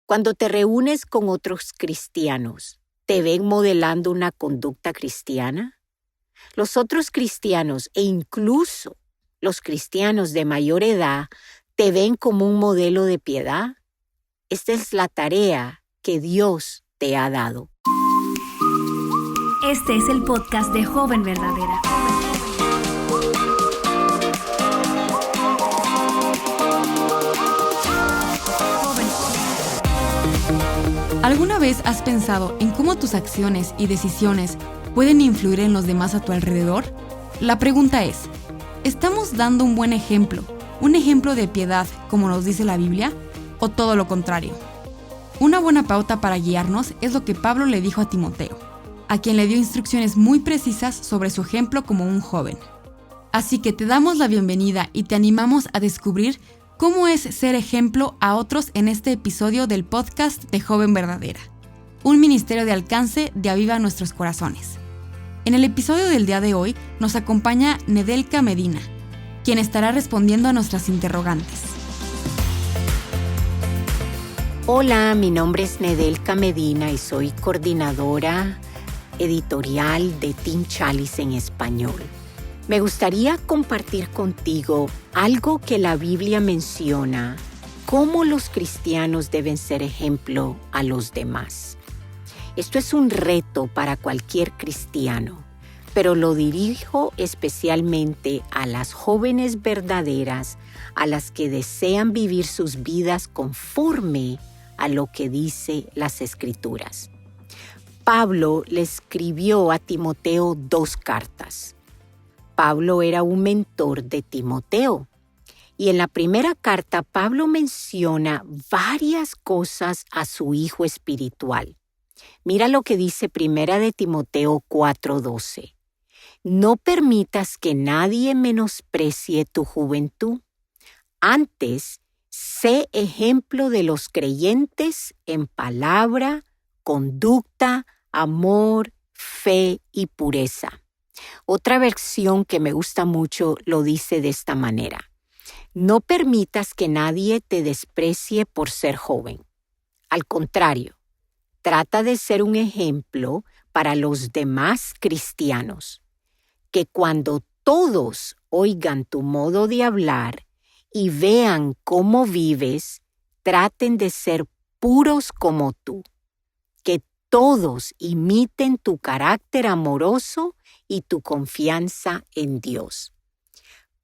Cuando te reúnes con otros cristianos, ¿te ven modelando una conducta cristiana? Los otros cristianos e incluso los cristianos de mayor edad te ven como un modelo de piedad. Esta es la tarea que Dios te ha dado. Este es el podcast de Joven Verdadera. ¿Alguna vez has pensado en cómo tus acciones y decisiones pueden influir en los demás a tu alrededor? La pregunta es, ¿estamos dando un buen ejemplo, un ejemplo de piedad, como nos dice la Biblia, o todo lo contrario? Una buena pauta para guiarnos es lo que Pablo le dijo a Timoteo, a quien le dio instrucciones muy precisas sobre su ejemplo como un joven. Así que te damos la bienvenida y te animamos a descubrir cómo es ser ejemplo a otros en este episodio del podcast de Joven Verdadera, un ministerio de alcance de Aviva Nuestros Corazones. En el episodio del día de hoy nos acompaña Nedelka Medina, quien estará respondiendo a nuestras interrogantes. Hola, mi nombre es Nedelka Medina y soy coordinadora editorial de Team Chalice en español. Me gustaría compartir contigo algo que la Biblia menciona, cómo los cristianos deben ser ejemplo a los demás. Esto es un reto para cualquier cristiano, pero lo dirijo especialmente a las jóvenes verdaderas, a las que desean vivir sus vidas conforme a lo que dice las Escrituras. Pablo le escribió a Timoteo 2 cartas. Pablo era un mentor de Timoteo. Y en la primera carta, Pablo menciona varias cosas a su hijo espiritual. Mira lo que dice Primera de Timoteo 4:12. No permitas que nadie menosprecie tu juventud. Antes, sé ejemplo de los creyentes en palabra, conducta, amor, fe y pureza. Otra versión que me gusta mucho lo dice de esta manera. No permitas que nadie te desprecie por ser joven. Al contrario, trata de ser un ejemplo para los demás cristianos. Que cuando todos oigan tu modo de hablar y vean cómo vives, traten de ser puros como tú. Que todos imiten tu carácter amoroso y tu confianza en Dios.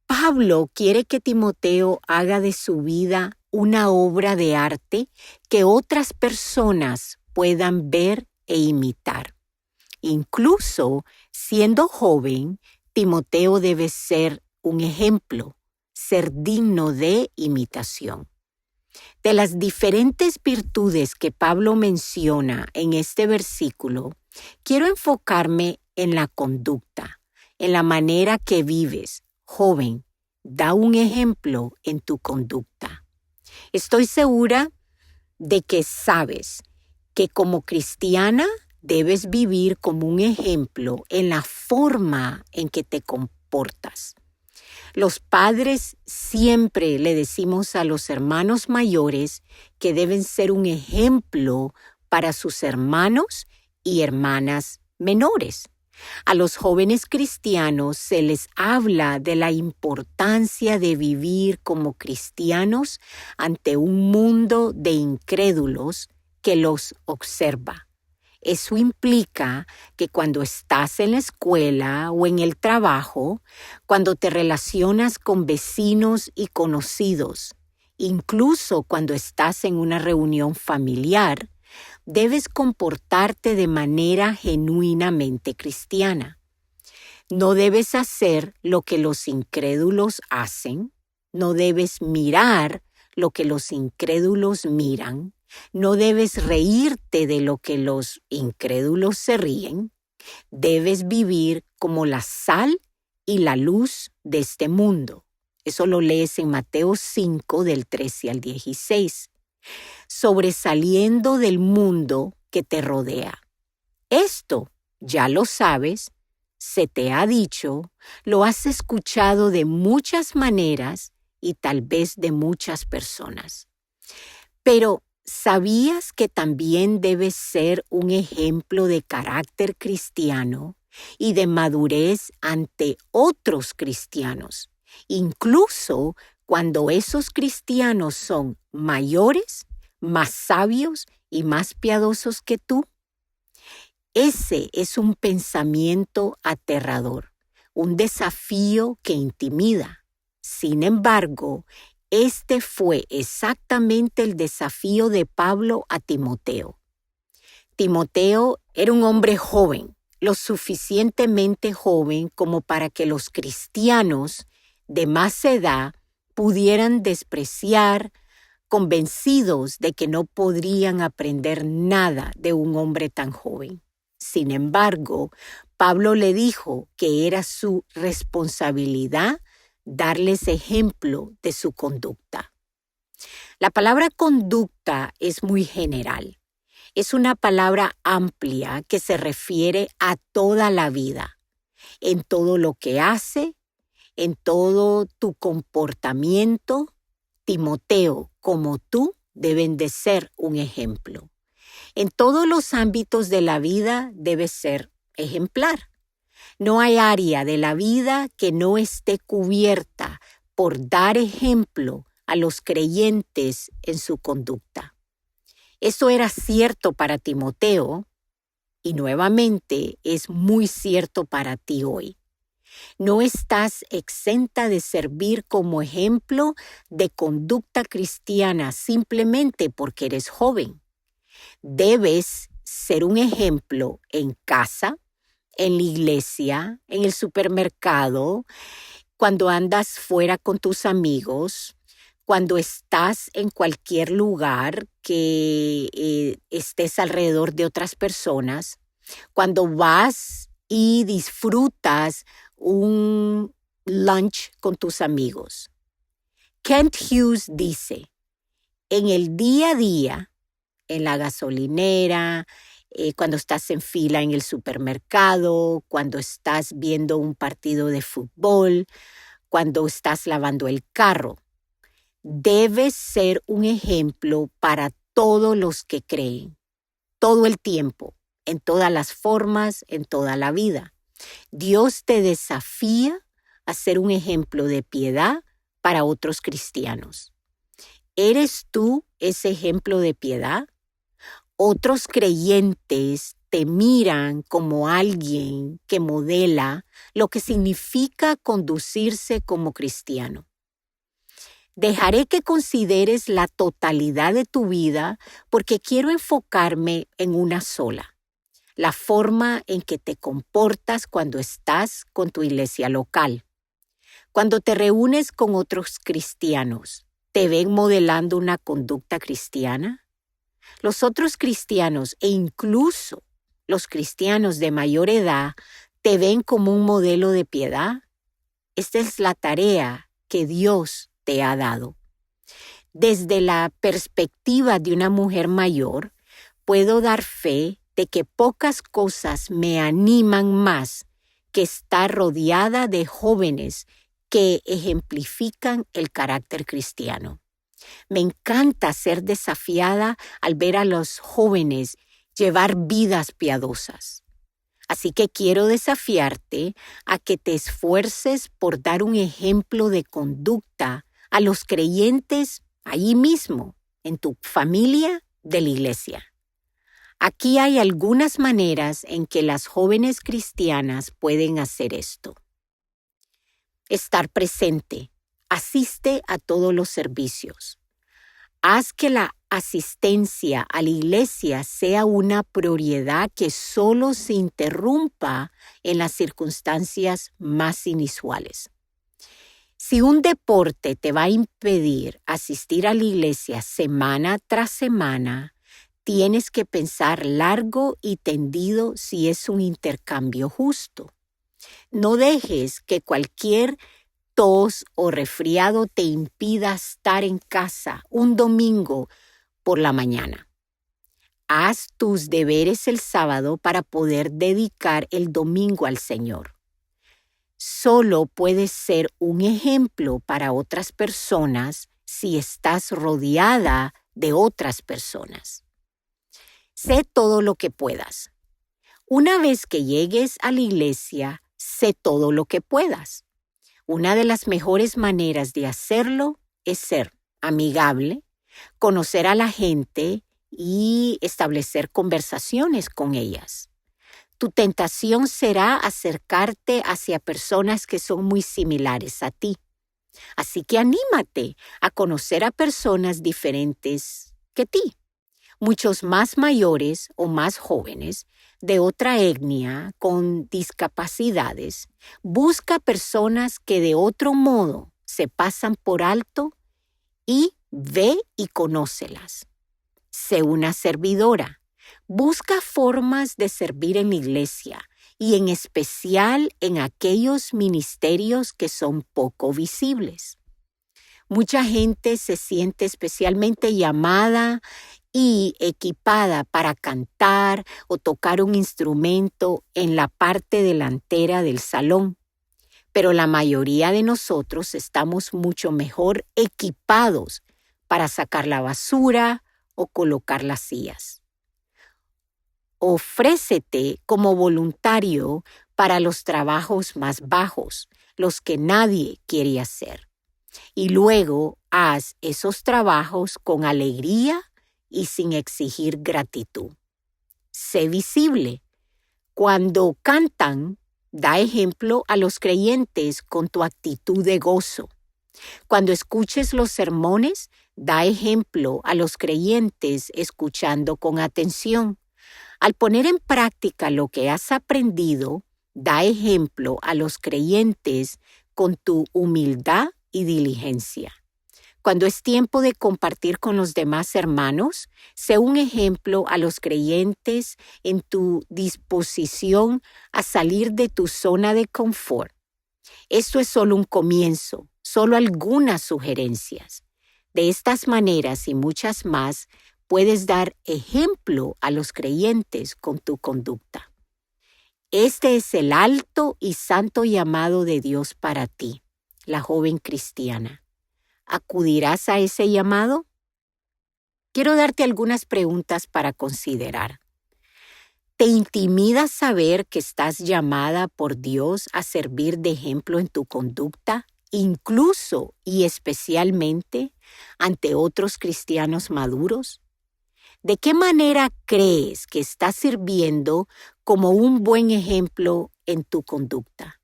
Pablo quiere que Timoteo haga de su vida una obra de arte que otras personas puedan ver e imitar. Incluso siendo joven, Timoteo debe ser un ejemplo, ser digno de imitación. De las diferentes virtudes que Pablo menciona en este versículo, quiero enfocarme en la conducta, en la manera que vives. Joven, da un ejemplo en tu conducta. Estoy segura de que sabes que como cristiana debes vivir como un ejemplo en la forma en que te comportas. Los padres siempre le decimos a los hermanos mayores que deben ser un ejemplo para sus hermanos y hermanas menores. A los jóvenes cristianos se les habla de la importancia de vivir como cristianos ante un mundo de incrédulos que los observa. Eso implica que cuando estás en la escuela o en el trabajo, cuando te relacionas con vecinos y conocidos, incluso cuando estás en una reunión familiar, debes comportarte de manera genuinamente cristiana. No debes hacer lo que los incrédulos hacen, no debes mirar lo que los incrédulos miran, no debes reírte de lo que los incrédulos se ríen. Debes vivir como la sal y la luz de este mundo. Eso lo lees en Mateo 5, del 13 al 16. Sobresaliendo del mundo que te rodea. Esto, ya lo sabes, se te ha dicho, lo has escuchado de muchas maneras y tal vez de muchas personas. Pero ¿Sabías que también debes ser un ejemplo de carácter cristiano y de madurez ante otros cristianos, incluso cuando esos cristianos son mayores, más sabios y más piadosos que tú? Ese es un pensamiento aterrador, un desafío que intimida. Sin embargo, este fue exactamente el desafío de Pablo a Timoteo. Timoteo era un hombre joven, lo suficientemente joven como para que los cristianos de más edad pudieran despreciar, convencidos de que no podrían aprender nada de un hombre tan joven. Sin embargo, Pablo le dijo que era su responsabilidad darles ejemplo de su conducta. La palabra conducta es muy general. Es una palabra amplia que se refiere a toda la vida, en todo lo que hace, en todo tu comportamiento. Timoteo, como tú, deben de ser un ejemplo. En todos los ámbitos de la vida debes ser ejemplar. No hay área de la vida que no esté cubierta por dar ejemplo a los creyentes en su conducta. Eso era cierto para Timoteo y nuevamente es muy cierto para ti hoy. No estás exenta de servir como ejemplo de conducta cristiana simplemente porque eres joven. Debes ser un ejemplo en casa, en la iglesia, en el supermercado, cuando andas fuera con tus amigos, cuando estás en cualquier lugar que estés alrededor de otras personas, cuando vas y disfrutas un lunch con tus amigos. Kent Hughes dice, en el día a día, en la gasolinera, cuando estás en fila en el supermercado, cuando estás viendo un partido de fútbol, cuando estás lavando el carro. Debes ser un ejemplo para todos los que creen, todo el tiempo, en todas las formas, en toda la vida. Dios te desafía a ser un ejemplo de piedad para otros cristianos. ¿Eres tú ese ejemplo de piedad? Otros creyentes te miran como alguien que modela lo que significa conducirse como cristiano. Dejaré que consideres la totalidad de tu vida porque quiero enfocarme en una sola, la forma en que te comportas cuando estás con tu iglesia local. Cuando te reúnes con otros cristianos, ¿te ven modelando una conducta cristiana? Los otros cristianos e incluso los cristianos de mayor edad te ven como un modelo de piedad. Esta es la tarea que Dios te ha dado. Desde la perspectiva de una mujer mayor, puedo dar fe de que pocas cosas me animan más que estar rodeada de jóvenes que ejemplifican el carácter cristiano. Me encanta ser desafiada al ver a los jóvenes llevar vidas piadosas. Así que quiero desafiarte a que te esfuerces por dar un ejemplo de conducta a los creyentes allí mismo, en tu familia de la iglesia. Aquí hay algunas maneras en que las jóvenes cristianas pueden hacer esto. Estar presente. Asiste a todos los servicios. Haz que la asistencia a la iglesia sea una prioridad que solo se interrumpa en las circunstancias más inusuales. Si un deporte te va a impedir asistir a la iglesia semana tras semana, tienes que pensar largo y tendido si es un intercambio justo. No dejes que cualquier tos o resfriado te impida estar en casa un domingo por la mañana. Haz tus deberes el sábado para poder dedicar el domingo al Señor. Solo puedes ser un ejemplo para otras personas si estás rodeada de otras personas. Sé todo lo que puedas. Una vez que llegues a la iglesia, sé todo lo que puedas. Una de las mejores maneras de hacerlo es ser amigable, conocer a la gente y establecer conversaciones con ellas. Tu tentación será acercarte hacia personas que son muy similares a ti. Así que anímate a conocer a personas diferentes que ti. Muchos más mayores o más jóvenes, de otra etnia, con discapacidades. Busca personas que de otro modo se pasan por alto y ve y conócelas. Sé una servidora. Busca formas de servir en la iglesia y en especial en aquellos ministerios que son poco visibles. Mucha gente se siente especialmente llamada y equipada para cantar o tocar un instrumento en la parte delantera del salón. Pero la mayoría de nosotros estamos mucho mejor equipados para sacar la basura o colocar las sillas. Ofrécete como voluntario para los trabajos más bajos, los que nadie quiere hacer. Y luego haz esos trabajos con alegría y sin exigir gratitud. Sé visible. Cuando cantan, da ejemplo a los creyentes con tu actitud de gozo. Cuando escuches los sermones, da ejemplo a los creyentes escuchando con atención. Al poner en práctica lo que has aprendido, da ejemplo a los creyentes con tu humildad y diligencia. Cuando es tiempo de compartir con los demás hermanos, sé un ejemplo a los creyentes en tu disposición a salir de tu zona de confort. Esto es solo un comienzo, solo algunas sugerencias. De estas maneras y muchas más, puedes dar ejemplo a los creyentes con tu conducta. Este es el alto y santo llamado de Dios para ti, la joven cristiana. ¿Acudirás a ese llamado? Quiero darte algunas preguntas para considerar. ¿Te intimida saber que estás llamada por Dios a servir de ejemplo en tu conducta, incluso y especialmente ante otros cristianos maduros? ¿De qué manera crees que estás sirviendo como un buen ejemplo en tu conducta?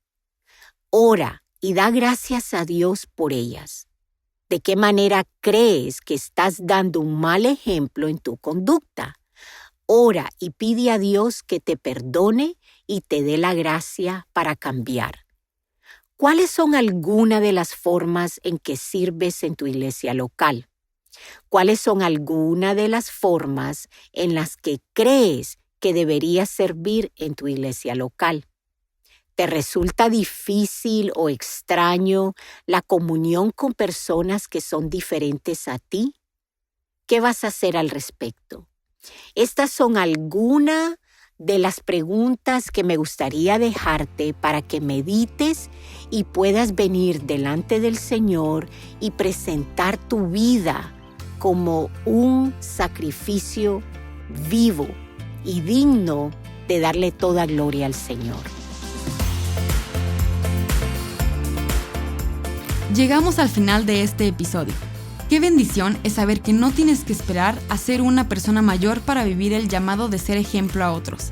Ora y da gracias a Dios por ellas. ¿De qué manera crees que estás dando un mal ejemplo en tu conducta? Ora y pide a Dios que te perdone y te dé la gracia para cambiar. ¿Cuáles son algunas de las formas en que sirves en tu iglesia local? ¿Cuáles son algunas de las formas en las que crees que deberías servir en tu iglesia local? ¿Te resulta difícil o extraño la comunión con personas que son diferentes a ti? ¿Qué vas a hacer al respecto? Estas son algunas de las preguntas que me gustaría dejarte para que medites y puedas venir delante del Señor y presentar tu vida como un sacrificio vivo y digno de darle toda gloria al Señor. Llegamos al final de este episodio. Qué bendición es saber que no tienes que esperar a ser una persona mayor para vivir el llamado de ser ejemplo a otros.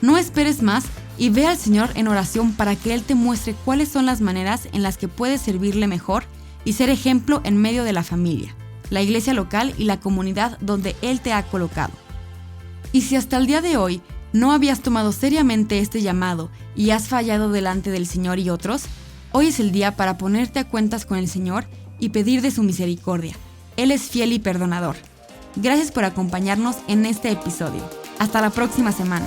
No esperes más y ve al Señor en oración para que Él te muestre cuáles son las maneras en las que puedes servirle mejor y ser ejemplo en medio de la familia, la iglesia local y la comunidad donde Él te ha colocado. Y si hasta el día de hoy no habías tomado seriamente este llamado y has fallado delante del Señor y otros, hoy es el día para ponerte a cuentas con el Señor y pedir de su misericordia. Él es fiel y perdonador. Gracias por acompañarnos en este episodio. Hasta la próxima semana.